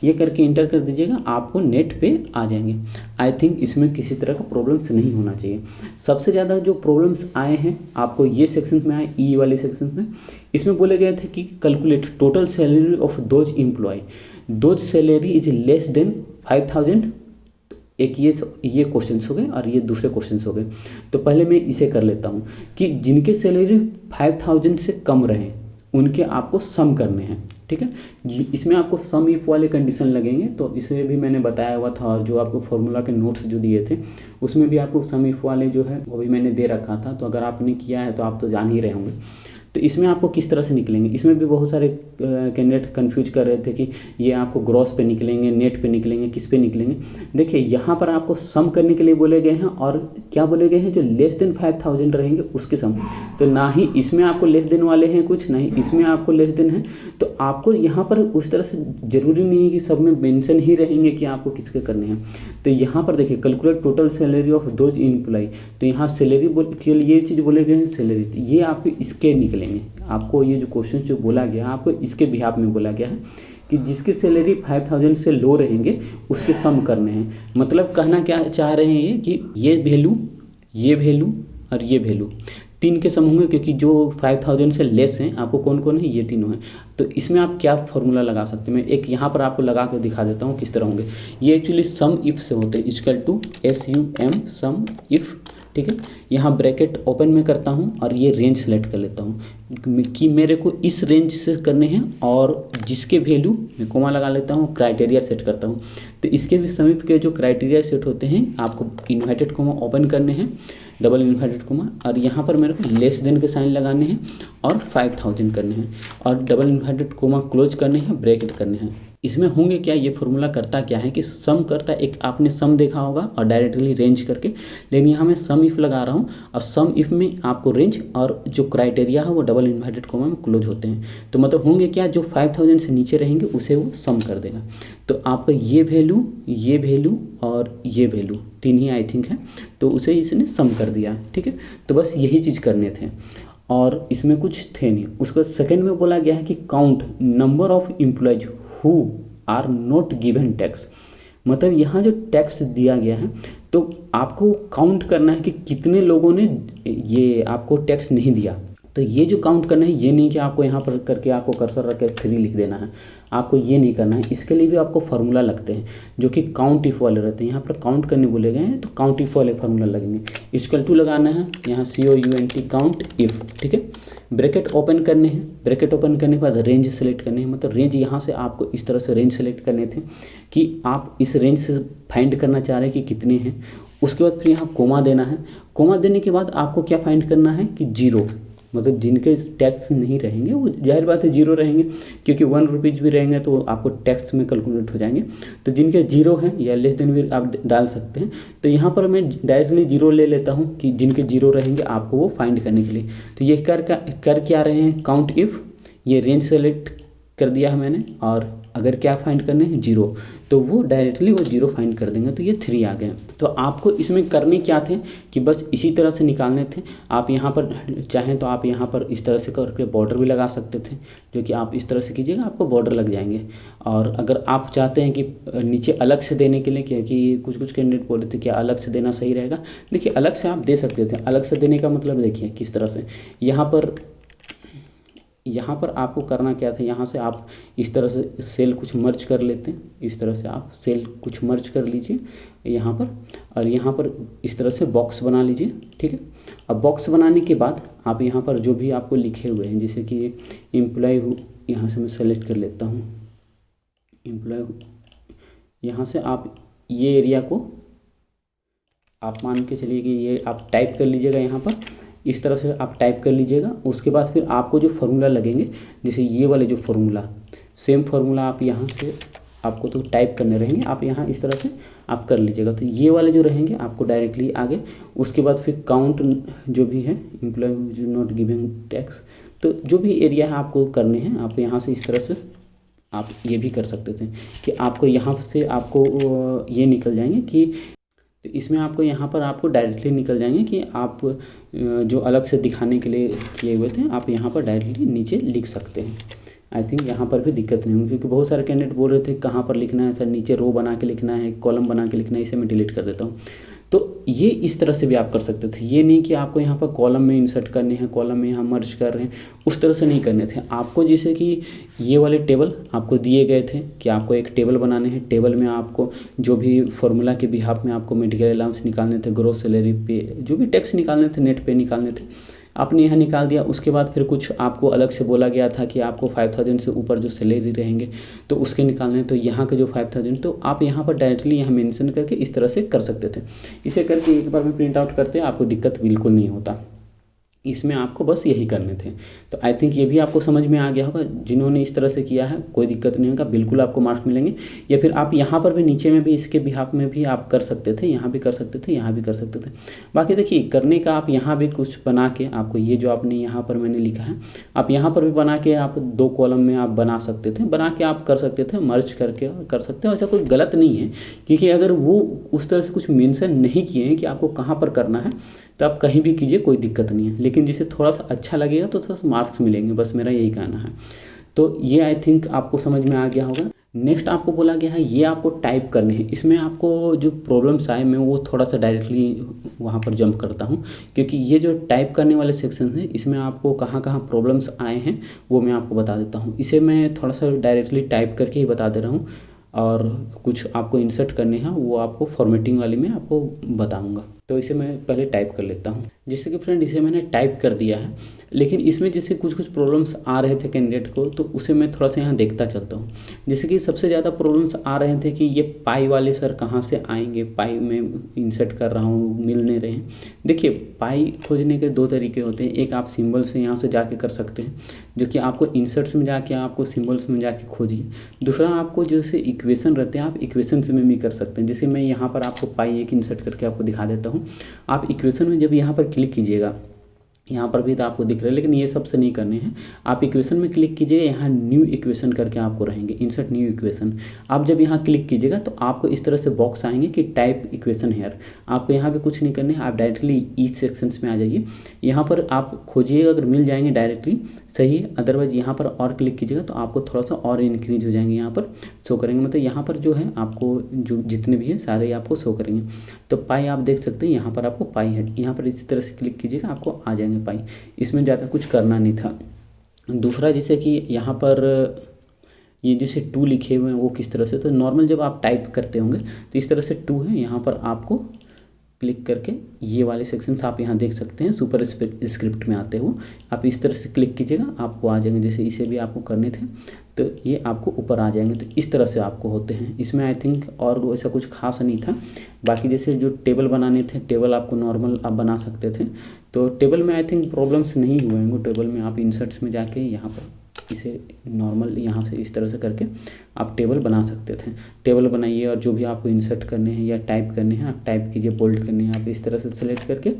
ये करके इंटर कर दीजिएगा, आपको नेट पे आ जाएंगे। आई थिंक इसमें किसी तरह का प्रॉब्लम्स नहीं होना चाहिए। सबसे ज़्यादा जो प्रॉब्लम्स आए हैं आपको ये सेक्शन में आए, ई वाले सेक्शन में। इसमें बोले गए थे कि calculate total salary of those employ, those salary is less than 5000। एक ये क्वेश्चंस हो गए और ये दूसरे क्वेश्चंस हो गए। तो पहले मैं इसे कर लेता हूँ कि जिनके सैलरी 5000 से कम रहें उनके आपको सम करने हैं, ठीक है। इसमें आपको सम इफ वाले कंडीशन लगेंगे, तो इसमें भी मैंने बताया हुआ था और जो आपको फॉर्मूला के नोट्स जो दिए थे उसमें भी आपको सम इफ वाले जो है वो भी मैंने दे रखा था। तो अगर आपने किया है तो आप तो जान ही रहे होंगे। तो इसमें आपको किस तरह से निकलेंगे, इसमें भी बहुत सारे कैंडिडेट कंफ्यूज कर रहे थे कि ये आपको ग्रॉस पे निकलेंगे, नेट पे निकलेंगे, किस पे निकलेंगे। देखिए यहाँ पर आपको सम करने के लिए बोले गए हैं और क्या बोले गए हैं, जो लेस देन 5000 रहेंगे उसके सम। तो ना ही इसमें आपको लेस देन वाले हैं कुछ, ना ही इसमें आपको लेस देन है। तो आपको यहाँ पर उस तरह से ज़रूरी नहीं है कि सब में मेंशन ही रहेंगे कि आपको किसके करने हैं। तो यहाँ पर देखिए calculate total salary of those employ, तो यहाँ सैलरी के लिए ये चीज़ बोले गए हैं सैलरी, तो ये आपके इसके निकलेंगे। आपको ये जो क्वेश्चन जो बोला गया आपको इसके बिहाफ में बोला गया है कि जिसकी सैलरी 5000 से लो रहेंगे उसके सम करने हैं। मतलब कहना क्या चाह रहे हैं ये कि ये वैल्यू और ये वैल्यू तीन के सम होंगे, क्योंकि जो 5000 से लेस हैं आपको कौन कौन है, ये तीनों हैं। तो इसमें आप क्या फॉर्मूला लगा सकते हैं, मैं एक यहाँ पर आपको लगा कर दिखा देता हूँ किस तरह होंगे। ये एक्चुअली सम इफ से होते हैं, equal to SUM sum if, ठीक है। यहाँ ब्रैकेट ओपन में करता हूँ और ये रेंज सेलेक्ट कर लेता हूँ कि मेरे को इस रेंज से करने हैं, और जिसके वैल्यू मैं कोमा लगा लेता हूँ, क्राइटेरिया सेट करता हूँ। तो इसके भी समीप के जो क्राइटेरिया सेट होते हैं आपको इन्वर्टेड कोमा ओपन करने हैं, डबल इन्वर्टेड कोमा, और यहाँ पर मेरे को लेस देन के साइन लगाने हैं और 5000 करने हैं, और डबल इन्वर्टेड कोमा क्लोज करने हैं, ब्रैकेट करने हैं। इसमें होंगे क्या, ये फॉर्मूला करता क्या है कि सम करता है, एक आपने सम देखा होगा और डायरेक्टली रेंज करके, लेकिन यहाँ मैं सम इफ लगा रहा हूँ और सम इफ में आपको रेंज और जो क्राइटेरिया है वो डबल इन्वर्टेड कोमा में क्लोज होते हैं। तो मतलब होंगे क्या, जो 5000 से नीचे रहेंगे उसे वो सम कर देगा। तो आपका ये वैल्यू और ये वैल्यू तीन ही आई थिंक है, तो उसे इसने सम कर दिया, ठीक है। तो बस यही चीज़ करने थे और इसमें कुछ थे नहीं। उसको सेकंड में बोला गया है कि count number of employees who are not given tax. मतलब यहाँ जो टैक्स दिया गया है तो आपको काउंट करना है कि कितने लोगों ने ये आपको टैक्स नहीं दिया। तो ये जो काउंट करना है, ये नहीं कि आपको यहाँ पर करके आपको कर्सर रख के 3 लिख देना है, आपको ये नहीं करना है। इसके लिए भी आपको फार्मूला लगते हैं जो कि काउंट इफ वाले रहते हैं। यहाँ पर काउंट करने बोले गए हैं तो काउंट इफ वाले फार्मूला लगेंगे। इक्वल टू लगाना है यहाँ COUNT काउंट इफ, ठीक है। ब्रैकेट ओपन करने हैं, ब्रैकेट ओपन करने के बाद रेंज सेलेक्ट करने हैं। मतलब रेंज यहाँ से आपको इस तरह से रेंज सेलेक्ट करने थे कि आप इस रेंज से फाइंड करना चाह रहे हैं कि कितने हैं। उसके बाद फिर यहाँ कोमा देना है। कोमा देने के बाद आपको क्या फाइंड करना है कि 0, मतलब जिनके टैक्स नहीं रहेंगे वो जाहिर बात है 0 रहेंगे, क्योंकि 1 रुपीज़ भी रहेंगे तो आपको टैक्स में कैलकुलेट हो जाएंगे। तो जिनके 0 हैं या लेस देन भी आप डाल सकते हैं। तो यहाँ पर मैं डायरेक्टली 0 ले लेता हूँ कि जिनके 0 रहेंगे आपको वो फाइंड करने के लिए। तो ये कर क्या रहे हैं, काउंट इफ़, ये रेंज सेलेक्ट कर दिया है मैंने, और अगर क्या फाइंड करने हैं 0, तो वो डायरेक्टली वो 0 फाइंड कर देंगे। तो ये 3 आ गए। तो आपको इसमें करने क्या थे कि बस इसी तरह से निकालने थे। आप यहाँ पर चाहें तो आप यहाँ पर इस तरह से करके बॉर्डर भी लगा सकते थे, जो कि आप इस तरह से कीजिएगा आपको बॉर्डर लग जाएंगे। और अगर आप चाहते हैं कि नीचे अलग से देने के लिए, क्योंकि कुछ कैंडिडेट बोल रहे थे कि अलग से देना सही रहेगा, देखिए अलग से आप दे सकते थे। अलग से देने का मतलब देखिए किस तरह से, यहाँ पर आपको करना क्या था, यहाँ से आप इस तरह से सेल कुछ मर्ज कर लेते हैं। इस तरह से आप सेल कुछ मर्ज कर लीजिए यहाँ पर, और यहाँ पर इस तरह से बॉक्स बना लीजिए, ठीक है। अब बॉक्स बनाने के बाद आप यहाँ पर जो भी आपको लिखे हुए हैं, जैसे कि एम्प्लॉय हूँ, यहाँ से मैं सेलेक्ट कर लेता हूँ एम्प्लॉय, यहाँ से आप ये एरिया को आप मान के चलिए कि ये आप टाइप कर लीजिएगा यहाँ पर। इस तरह से आप टाइप कर लीजिएगा। उसके बाद फिर आपको जो फार्मूला लगेंगे, जैसे ये वाले जो फार्मूला, सेम फार्मूला आप यहाँ से आपको तो टाइप करने रहेंगे, आप यहाँ इस तरह से आप कर लीजिएगा। तो ये वाले जो रहेंगे आपको डायरेक्टली आगे, उसके बाद फिर काउंट जो भी है एम्प्लॉय नॉट गिविंग टैक्स, तो जो भी एरिया है आपको करने हैं, आप यहाँ से इस तरह से आप ये भी कर सकते थे कि आपको यहाँ से आपको ये निकल जाएंगे कि तो इसमें आपको यहाँ पर आपको डायरेक्टली निकल जाएंगे कि आप जो अलग से दिखाने के लिए किए हुए थे आप यहाँ पर डायरेक्टली नीचे लिख सकते हैं। आई थिंक यहाँ पर भी दिक्कत नहीं होगी, क्योंकि बहुत सारे कैंडिडेट बोल रहे थे कहाँ पर लिखना है सर, नीचे रो बना के लिखना है, कॉलम बना के लिखना है, इसे मैं डिलीट कर देता हूँ। तो ये इस तरह से भी आप कर सकते थे, ये नहीं कि आपको यहाँ पर कॉलम में इंसर्ट करने हैं, कॉलम में यहाँ मर्ज कर रहे हैं, उस तरह से नहीं करने थे आपको। जैसे कि ये वाले टेबल आपको दिए गए थे कि आपको एक टेबल बनाने हैं, टेबल में आपको जो भी फार्मूला के बिहाफ में आपको मेडिकल अलाउंस निकालने थे, ग्रोस सैलरी पे जो भी टैक्स निकालने थे, नेट पे निकालने थे, आपने यहाँ निकाल दिया। उसके बाद फिर कुछ आपको अलग से बोला गया था कि आपको 5000 से ऊपर जो सैलरी रहेंगे तो उसके निकालने, तो यहाँ के जो 5000 तो आप यहाँ पर डायरेक्टली यहाँ मेंशन करके इस तरह से कर सकते थे। इसे करके एक बार में प्रिंट आउट करते आपको दिक्कत बिल्कुल नहीं होता, इसमें आपको बस यही करने थे। तो आई थिंक ये भी आपको समझ में आ गया होगा। जिन्होंने इस तरह से किया है कोई दिक्कत नहीं होगा, बिल्कुल आपको मार्क्स मिलेंगे। या फिर आप यहाँ पर भी नीचे में भी इसके बिहाफ में भी आप कर सकते थे, यहाँ भी कर सकते थे, यहाँ भी कर सकते थे। बाकी देखिए करने का आप यहाँ भी कुछ बना के आपको ये जो आपने यहाँ पर मैंने लिखा है आप यहाँ पर भी बना के आप 2 कॉलम में आप बना सकते थे, बना के आप कर सकते थे, मर्ज करके कर सकते हो। ऐसा कोई गलत नहीं है, क्योंकि अगर वो उस तरह से कुछ मेंशन नहीं किए हैं कि आपको कहाँ पर करना है तो आप कहीं भी कीजिए, कोई दिक्कत नहीं है। लेकिन जिसे थोड़ा सा अच्छा लगेगा तो थोड़ा सा मार्क्स मिलेंगे, बस मेरा यही कहना है। तो ये आई थिंक आपको समझ में आ गया होगा। नेक्स्ट आपको बोला गया है ये आपको टाइप करने हैं। इसमें आपको जो प्रॉब्लम्स आए मैं वो थोड़ा सा डायरेक्टली वहाँ पर जंप करता हूँ, क्योंकि ये जो टाइप करने वाले सेक्शन हैं इसमें आपको कहाँ कहाँ प्रॉब्लम्स आए हैं वो मैं आपको बता देता हूँ। इसे मैं थोड़ा सा डायरेक्टली टाइप करके ही बता दे रहा हूँ, और कुछ आपको इंसर्ट करने हैं वो आपको फॉर्मेटिंग वाली में आपको बताऊंगा। तो इसे मैं पहले टाइप कर लेता हूँ। जैसे कि फ्रेंड इसे मैंने टाइप कर दिया है, लेकिन इसमें जैसे कुछ कुछ प्रॉब्लम्स आ रहे थे कैंडिडेट को, तो उसे मैं थोड़ा सा यहाँ देखता चलता हूँ। जैसे कि सबसे ज़्यादा प्रॉब्लम्स आ रहे थे कि ये पाई वाले सर कहाँ से आएंगे, पाई में इंसर्ट कर रहा हूँ मिल नहीं रहे हैं। देखिए पाई खोजने के 2 तरीके होते हैं, एक आप सिम्बल से यहाँ से जाके कर सकते हैं, जो कि आपको इंसर्ट्स में जाके आपको सिम्बल्स में जाके खोजिए। दूसरा आपको जैसे इक्वेशन रहते हैं आप इक्वेशन में भी कर सकते हैं। जैसे मैं यहाँ पर आपको पाई एक इंसर्ट करके आपको दिखा देता हूँ। आप इक्वेशन में जब यहाँ पर क्लिक कीजिएगा, यहाँ पर भी तो आपको दिख रहा है, लेकिन ये सबसे नहीं करने हैं। आप इक्वेशन में क्लिक कीजिएगा, यहाँ न्यू इक्वेशन करके आपको रहेंगे, इंसर्ट न्यू इक्वेशन। आप जब यहाँ क्लिक कीजिएगा तो आपको इस तरह से बॉक्स आएंगे कि टाइप इक्वेशन हेयर। आपको यहाँ पे कुछ नहीं करने हैं, आप डायरेक्टली ईच सेक्शंस में आ जाइए। यहाँ पर आप खोजिएगा, अगर मिल जाएंगे डायरेक्टली सही है, अदरवाइज यहाँ पर और क्लिक कीजिएगा तो आपको थोड़ा सा और इंक्रीज हो जाएंगे, यहाँ पर शो करेंगे। मतलब यहाँ पर जो है आपको जो जितने भी हैं सारे आपको शो करेंगे। तो पाई आप देख सकते हैं, यहाँ पर आपको पाई है, यहाँ पर इसी तरह से क्लिक कीजिएगा आपको आ जाएंगे पाई। इसमें ज़्यादा कुछ करना नहीं था। दूसरा जैसे कि यहाँ पर ये जैसे 2 लिखे हुए हैं वो किस तरह से, तो नॉर्मल जब आप टाइप करते होंगे तो इस तरह से 2 है, यहाँ पर आपको क्लिक करके ये वाले सेक्शंस आप यहाँ देख सकते हैं, सुपर स्क्रिप्ट में आते हो आप इस तरह से क्लिक कीजिएगा आपको आ जाएंगे। जैसे इसे भी आपको करने थे तो ये आपको ऊपर आ जाएंगे। तो इस तरह से आपको होते हैं। इसमें आई थिंक और ऐसा कुछ खास नहीं था। बाकी जैसे जो टेबल बनाने थे, टेबल आपको नॉर्मल आप बना सकते थे, तो टेबल में आई थिंक प्रॉब्लम्स नहीं हुए होंगे। टेबल में आप इंसर्ट्स में जाके यहाँ पर इसे नॉर्मल यहाँ से इस तरह से करके आप टेबल बना सकते थे। टेबल बनाइए और जो भी आपको इंसर्ट करने हैं या टाइप करने हैं आप टाइप कीजिए, बोल्ड करने हैं आप इस तरह से सेलेक्ट करके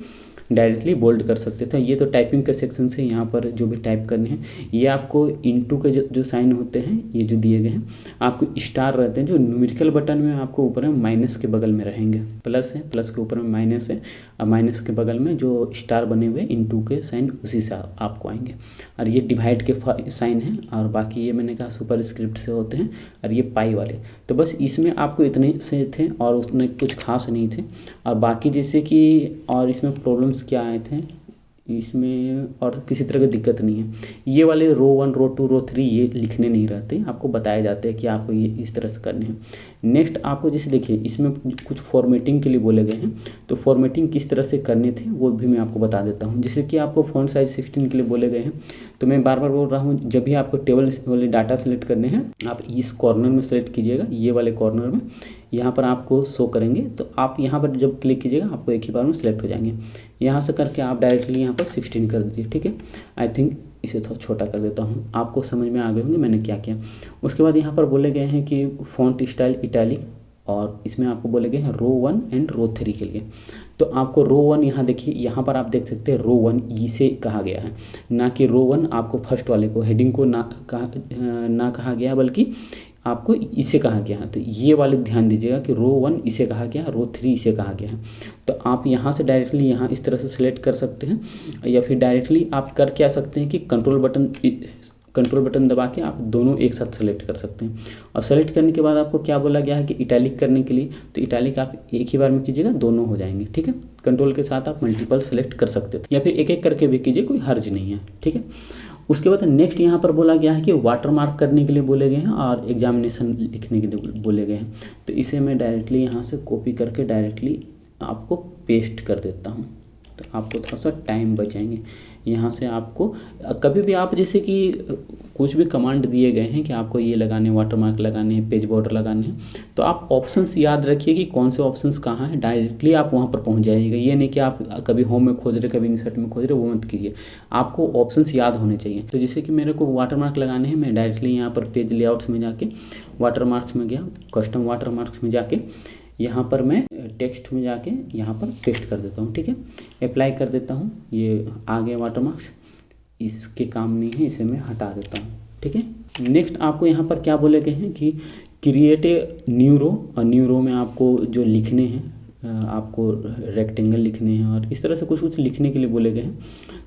डायरेक्टली बोल्ड कर सकते थे। ये तो टाइपिंग के सेक्शन से यहाँ पर जो भी टाइप करने हैं ये आपको इनटू के जो साइन होते हैं ये जो दिए गए हैं, आपको स्टार रहते हैं जो न्यूमेरिकल बटन में आपको ऊपर में माइनस के बगल में रहेंगे, प्लस है, प्लस के ऊपर में माइनस है और माइनस के बगल में जो स्टार बने हुए इनटू के साइन उसी से आपको आएंगे। और ये डिवाइड के साइन हैं और बाकी ये मैंने कहा सुपर स्क्रिप्ट से होते हैं और ये पाई वाले। तो बस इसमें आपको इतने से थे और उसमें कुछ खास नहीं थे। और बाकी जैसे कि और इसमें प्रॉब्लम्स क्या आए थे इसमें और किसी तरह की दिक्कत नहीं है। ये वाले रो 1 रो 2 रो 3 ये लिखने नहीं रहते, आपको बताए जाते हैं कि आपको ये इस तरह से करने हैं। नेक्स्ट आपको जैसे देखिए इसमें कुछ फॉर्मेटिंग के लिए बोले गए हैं, तो फॉर्मेटिंग किस तरह से करने थे वो भी मैं आपको बता देता हूँ। जैसे कि आपको फ़ॉन्ट साइज 16 के लिए बोले गए हैं, तो मैं बार बार बोल रहा हूँ जब भी आपको टेबल वाले डाटा सेलेक्ट करने हैं आप इस कॉर्नर में सेलेक्ट कीजिएगा, ये वाले कॉर्नर में यहाँ पर आपको शो करेंगे। तो आप यहाँ पर जब क्लिक कीजिएगा आपको एक ही बार में सिलेक्ट हो जाएंगे। यहाँ से करके आप डायरेक्टली यहाँ पर 16 कर दीजिए, ठीक है। आई थिंक इसे थोड़ा छोटा कर देता हूँ, आपको समझ में आ गए होंगे मैंने क्या किया। उसके बाद यहाँ पर बोले गए हैं कि फ़ॉन्ट स्टाइल इटैलिक, और इसमें आपको बोले गए हैं रो 1 एंड रो 3 के लिए। तो आपको रो 1 यहाँ देखिए, यहाँ पर आप देख सकते हैं रो 1 इसे कहा गया है, ना कि रो 1 आपको फर्स्ट वाले को हेडिंग को ना कहा गया, बल्कि आपको इसे कहा गया है। तो ये वाले ध्यान दीजिएगा कि रो 1 इसे कहा गया, रो 3 इसे कहा गया है। तो आप यहाँ से डायरेक्टली यहाँ इस तरह से सिलेक्ट कर सकते हैं, या फिर डायरेक्टली आप कर क्या सकते हैं कि कंट्रोल बटन दबा के आप दोनों एक साथ सेलेक्ट कर सकते हैं। और सेलेक्ट करने के बाद आपको क्या बोला गया है कि इटैलिक करने के लिए, तो इटैलिक आप एक ही बार में कीजिएगा, दोनों हो जाएंगे, ठीक है। कंट्रोल के साथ आप मल्टीपल सेलेक्ट कर सकते थे, या फिर एक एक करके भी कीजिए, कोई हर्ज नहीं है, ठीक है। उसके बाद नेक्स्ट यहाँ पर बोला गया है कि वाटर मार्क करने के लिए बोले गए हैं और एग्जामिनेशन लिखने के लिए बोले गए हैं। तो इसे मैं डायरेक्टली यहाँ से कॉपी करके डायरेक्टली आपको पेस्ट कर देता हूँ, तो आपको थोड़ा सा टाइम बचाएंगे। यहाँ से आपको कभी भी आप जैसे कि कुछ भी कमांड दिए गए हैं कि आपको ये लगाने, वाटर मार्क लगाने हैं, पेज बॉर्डर लगाने हैं, तो आप ऑप्शंस याद रखिए कि कौन से ऑप्शंस कहाँ हैं, डायरेक्टली आप वहाँ पर पहुँच जाइएगा। ये नहीं कि आप कभी होम में खोज रहे, कभी इंसर्ट में खोज रहे, वो मत कीजिए, आपको ऑप्शंस याद होने चाहिए। तो जैसे कि मेरे को वाटर मार्क लगाने हैं, मैं डायरेक्टली यहाँ पर पेज लेआउट्स में जाके वाटर मार्क्स में गया, कस्टम वाटर मार्क्स में जाके यहाँ पर मैं टेक्स्ट में जाके यहाँ पर पेस्ट कर देता हूँ, ठीक है। अप्लाई कर देता हूँ, ये आ गया वाटर मार्क्स, इसके काम नहीं है, इसे मैं हटा देता हूँ, ठीक है। नेक्स्ट आपको यहाँ पर क्या बोले गए हैं कि क्रिएट ए न्यू रो, और न्यू रो में आपको जो लिखने हैं, आपको रेक्टेंगल लिखने हैं और इस तरह से कुछ कुछ लिखने के लिए बोले गए हैं।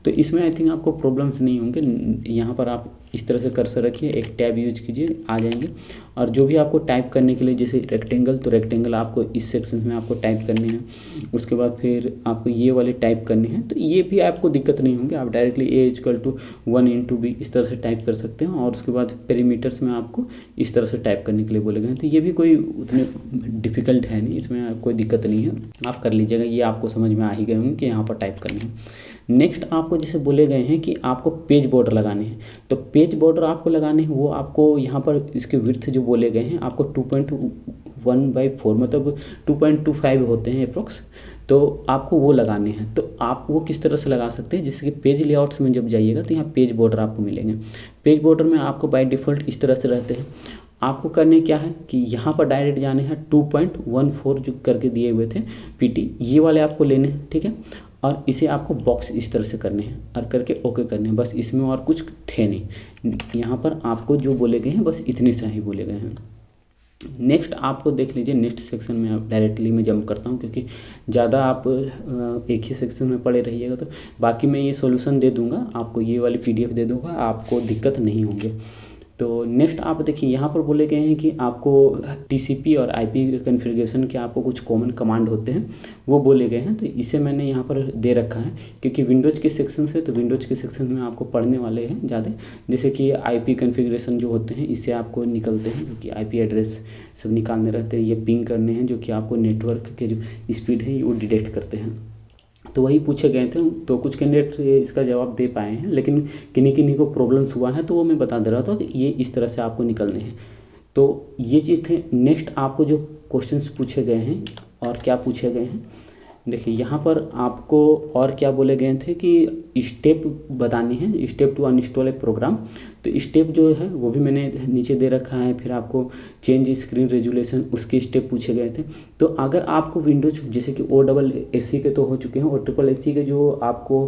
तो इसमें आई थिंक आपको प्रॉब्लम्स नहीं होंगे। यहाँ पर आप इस तरह से कर्सर रखिए, एक टैब यूज कीजिए, आ जाएंगे। और जो भी आपको टाइप करने के लिए, जैसे रेक्टेंगल, तो रेक्टेंगल आपको इस सेक्शन में आपको टाइप करने हैं। उसके बाद फिर आपको ये वाले टाइप करने हैं, तो ये भी आपको दिक्कत नहीं होंगे। आप डायरेक्टली A=1:B इस तरह से टाइप कर सकते हैं। और उसके बाद पेरीमीटर्स में आपको इस तरह से टाइप करने के लिए बोले गए हैं। तो ये भी कोई उतने डिफ़िकल्ट है नहीं, इसमें कोई दिक्कत नहीं है, आप कर लीजिएगा। ये आपको समझ में आ ही गए होंगे कि यहाँ पर टाइप करने हैं। नेक्स्ट आपको जैसे बोले गए हैं कि आपको पेज बॉर्डर लगाने हैं, तो पेज बॉर्डर आपको लगाने हैं, वो आपको यहाँ पर इसके विड्थ जो बोले गए हैं आपको 2.1/4 मतलब 2.25 होते हैं अप्रोक्स, तो आपको वो लगाने हैं। तो आप वो किस तरह से लगा सकते हैं, जैसे कि पेज लेआउट्स में जब जाइएगा तो यहाँ पेज बॉर्डर आपको मिलेंगे। पेज बॉर्डर में आपको बाय डिफ़ॉल्ट इस तरह से रहते हैं। आपको करने क्या है कि यहाँ पर डायरेक्ट जाने हैं 2.14 जो करके दिए हुए थे PT, ये वाले आपको लेने हैं, ठीक है। और इसे आपको बॉक्स इस तरह से करने हैं और करके ओके करने हैं, बस इसमें और कुछ थे नहीं। यहाँ पर आपको जो बोले गए हैं बस इतने से ही बोले गए हैं। नेक्स्ट आपको देख लीजिए, नेक्स्ट सेक्शन में आप डायरेक्टली मैं जंप करता हूँ, क्योंकि ज़्यादा आप एक ही सेक्शन में पड़े रहिएगा तो बाकी मैं ये सॉल्यूशन दे दूँगा आपको, ये वाली PDF दे दूँगा, आपको दिक्कत नहीं होंगे। तो नेक्स्ट आप देखिए, यहाँ पर बोले गए हैं कि आपको TCP और IP कॉन्फ़िगरेशन के आपको कुछ कॉमन कमांड होते हैं, वो बोले गए हैं। तो इसे मैंने यहाँ पर दे रखा है, क्योंकि विंडोज़ के सेक्शन से, तो विंडोज़ के सेक्शन में आपको पढ़ने वाले हैं ज़्यादा। जैसे कि IP कॉन्फ़िगरेशन जो होते हैं, इससे आपको निकलते हैं, क्योंकि IP एड्रेस सब निकालने रहते हैं। ये पिंग करने हैं, जो कि आपको नेटवर्क के जो स्पीड है वो डिटेक्ट करते हैं। तो वही पूछे गए थे, तो कुछ कैंडिडेट इसका जवाब दे पाए हैं, लेकिन किन्हीं किन्हीं को प्रॉब्लम्स हुआ है, तो वो मैं बता दे रहा था कि ये इस तरह से आपको निकलने हैं। तो ये चीज़ थे। नेक्स्ट आपको जो क्वेश्चंस पूछे गए हैं और क्या पूछे गए हैं, देखिए यहाँ पर आपको और क्या बोले गए थे कि स्टेप बताने हैं, step to uninstall a program. तो स्टेप जो है वो भी मैंने नीचे दे रखा है। फिर आपको चेंज स्क्रीन रेजुलेशन, उसके स्टेप पूछे गए थे। तो अगर आपको विंडोज जैसे कि OSSE के तो हो चुके हैं, और SSSE के जो आपको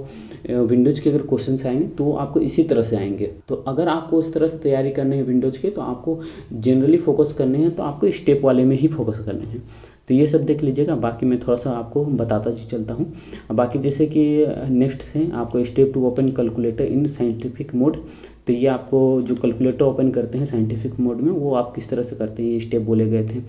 विंडोज़ के अगर क्वेश्चन आएंगे तो आपको इसी तरह से आएंगे। तो अगर आपको इस तरह से तैयारी करनी है विंडोज़ के, तो आपको जनरली फोकस करने हैं, तो आपको स्टेप वाले में ही फोकस करने हैं। तो ये सब देख लीजिएगा। बाकी मैं थोड़ा सा आपको बताता चलता हूँ। बाकी जैसे कि नेक्स्ट है आपको step to open calculator in scientific mode. तो ये आपको जो कैलकुलेटर ओपन करते हैं साइंटिफिक मोड में, वो आप किस तरह से करते हैं, ये स्टेप बोले गए थे।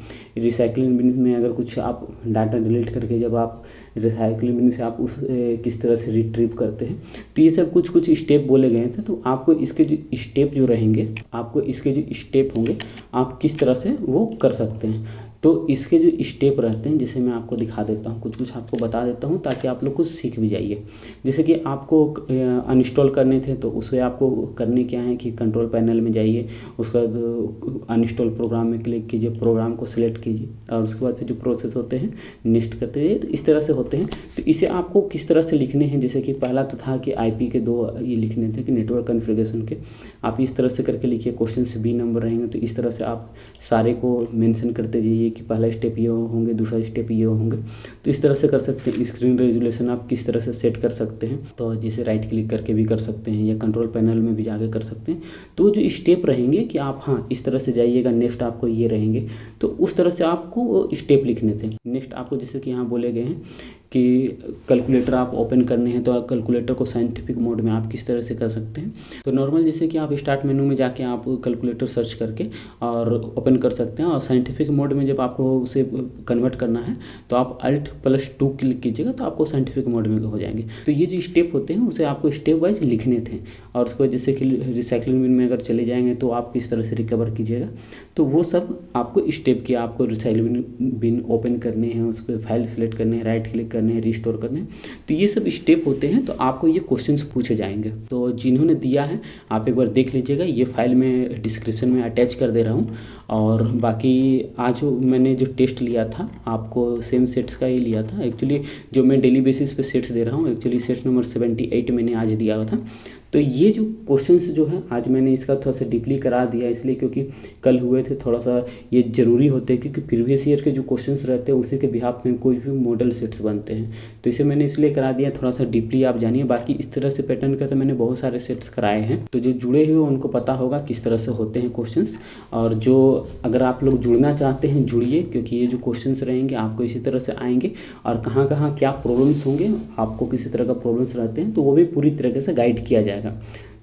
रिसाइकलिंग बिन में अगर कुछ आप डाटा डिलीट करके जब आप रिसाइकलिंग बिन से आप उस किस तरह से रिट्रीव करते हैं, तो ये सब कुछ कुछ स्टेप बोले गए थे। तो आपको इसके जो स्टेप जो रहेंगे, आपको इसके जो स्टेप होंगे, आप किस तरह से वो कर सकते हैं। तो इसके जो स्टेप रहते हैं, जैसे मैं आपको दिखा देता हूँ, कुछ आपको बता देता हूँ ताकि आप लोग कुछ सीख भी जाइए। जैसे कि आपको अनइंस्टॉल करने थे, तो उसमें आपको करने क्या है कि कंट्रोल पैनल में जाइए, उसके बाद अनइंस्टॉल प्रोग्राम में क्लिक कीजिए, प्रोग्राम को सिलेक्ट कीजिए और उसके बाद फिर जो प्रोसेस होते हैं नेक्स्ट करते हैं, तो इस तरह से होते हैं। तो इसे आपको किस तरह से लिखने हैं, जैसे कि पहला तो था कि IP के 2 ये लिखने थे कि नेटवर्क कॉन्फ़िगरेशन के, आप इस तरह से करके लिखिए। क्वेश्चन से 20 नंबर रहेंगे, तो इस तरह से आप सारे को मेंशन करते जाइए कि पहला स्टेप ये होंगे, दूसरा स्टेप ये होंगे। तो इस तरह से कर सकते हैं। स्क्रीन रेजोल्यूशन आप किस तरह से सेट कर सकते हैं, तो जैसे राइट क्लिक करके भी कर सकते हैं या कंट्रोल पैनल में भी जाके कर सकते हैं। तो जो स्टेप रहेंगे कि आप हाँ इस तरह से जाइएगा, नेक्स्ट आपको ये रहेंगे, तो उस तरह से आपको स्टेप लिखने थे। नेक्स्ट आपको जैसे कि यहाँ बोले गए हैं कि कैलकुलेटर आप ओपन करने हैं, तो कैलकुलेटर को साइंटिफिक मोड में आप किस तरह से कर सकते हैं। तो नॉर्मल जैसे कि आप स्टार्ट मेनू में जाके आप कैलकुलेटर सर्च करके और ओपन कर सकते हैं, और साइंटिफिक मोड में जब आपको उसे कन्वर्ट करना है तो आप Alt+2 क्लिक कीजिएगा, तो आपको साइंटिफिक मोड में हो जाएंगे। तो ये जो स्टेप होते हैं उसे आपको स्टेप वाइज लिखने थे। और उसके बाद जैसे कि रिसाइकलिंग बिन में अगर चले जाएंगे तो आप किस तरह से रिकवर कीजिएगा, तो वो सब आपको स्टेप की आपको रिसाइकलिंग बिन ओपन करने हैं, उस पर फाइल सेलेक्ट करने हैं, राइट क्लिक करने हैं, रिस्टोर करने हैं। तो ये सब स्टेप होते हैं। तो आपको ये क्वेश्चंस पूछे जाएंगे। तो जिन्होंने दिया है आप एक बार देख लीजिएगा, ये फाइल में डिस्क्रिप्शन में अटैच कर दे रहा हूँ। और बाकी आज मैंने जो टेस्ट लिया था आपको सेम सेट्स का ही लिया था। एक्चुअली जो मैं डेली बेसिस पे सेट्स दे रहा हूँ, एक्चुअली सेट्स नंबर 78 मैंने आज दिया था। तो ये जो क्वेश्चंस जो है आज मैंने इसका थोड़ा सा डीपली करा दिया, इसलिए क्योंकि कल हुए थे, थोड़ा सा ये ज़रूरी होते हैं क्योंकि प्रीवियस ईयर के जो क्वेश्चंस रहते हैं उसी के बिहाफ में कोई भी मॉडल सेट्स बनते हैं। तो इसे मैंने इसलिए करा दिया, थोड़ा सा डीपली आप जानिए। बाकी इस तरह से पैटर्न का तो मैंने बहुत सारे सेट्स कराए हैं, तो जो जुड़े हुए उनको पता होगा किस तरह से होते हैं क्वेश्चंस। और जो अगर आप लोग जुड़ना चाहते हैं जुड़िए, क्योंकि ये जो क्वेश्चंस रहेंगे आपको इसी तरह से आएंगे। और कहाँ कहाँ क्या प्रॉब्लम्स होंगे, आपको किसी तरह का प्रॉब्लम्स रहते हैं तो वो भी पूरी तरीके से गाइड किया जाएगा।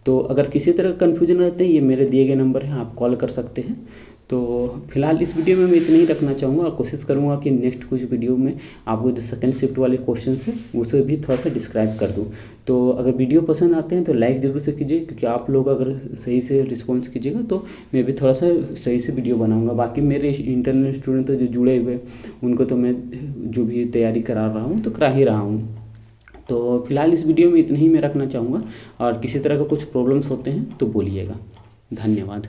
तो अगर किसी तरह का कन्फ्यूजन रहते हैं, ये मेरे दिए गए नंबर हैं, आप कॉल कर सकते हैं। तो फिलहाल इस वीडियो में मैं इतना ही रखना चाहूँगा, और कोशिश करूँगा कि नेक्स्ट कुछ वीडियो में आपको जो सेकंड शिफ्ट वाले क्वेश्चन हैं उसे भी थोड़ा सा डिस्क्राइब कर दूँ। तो अगर वीडियो पसंद आते हैं तो लाइक ज़रूर से कीजिए, क्योंकि आप लोग अगर सही से रिस्पॉन्स कीजिएगा तो मैं भी थोड़ा सा सही से वीडियो बनाऊँगा। बाकी मेरे इंटरनल स्टूडेंट जो जुड़े हुए उनको तो मैं जो भी तैयारी करा रहा हूँ तो करा ही रहा हूँ। तो फिलहाल इस वीडियो में इतना ही मैं रखना चाहूँगा, और किसी तरह का कुछ प्रॉब्लम्स होते हैं तो बोलिएगा। धन्यवाद।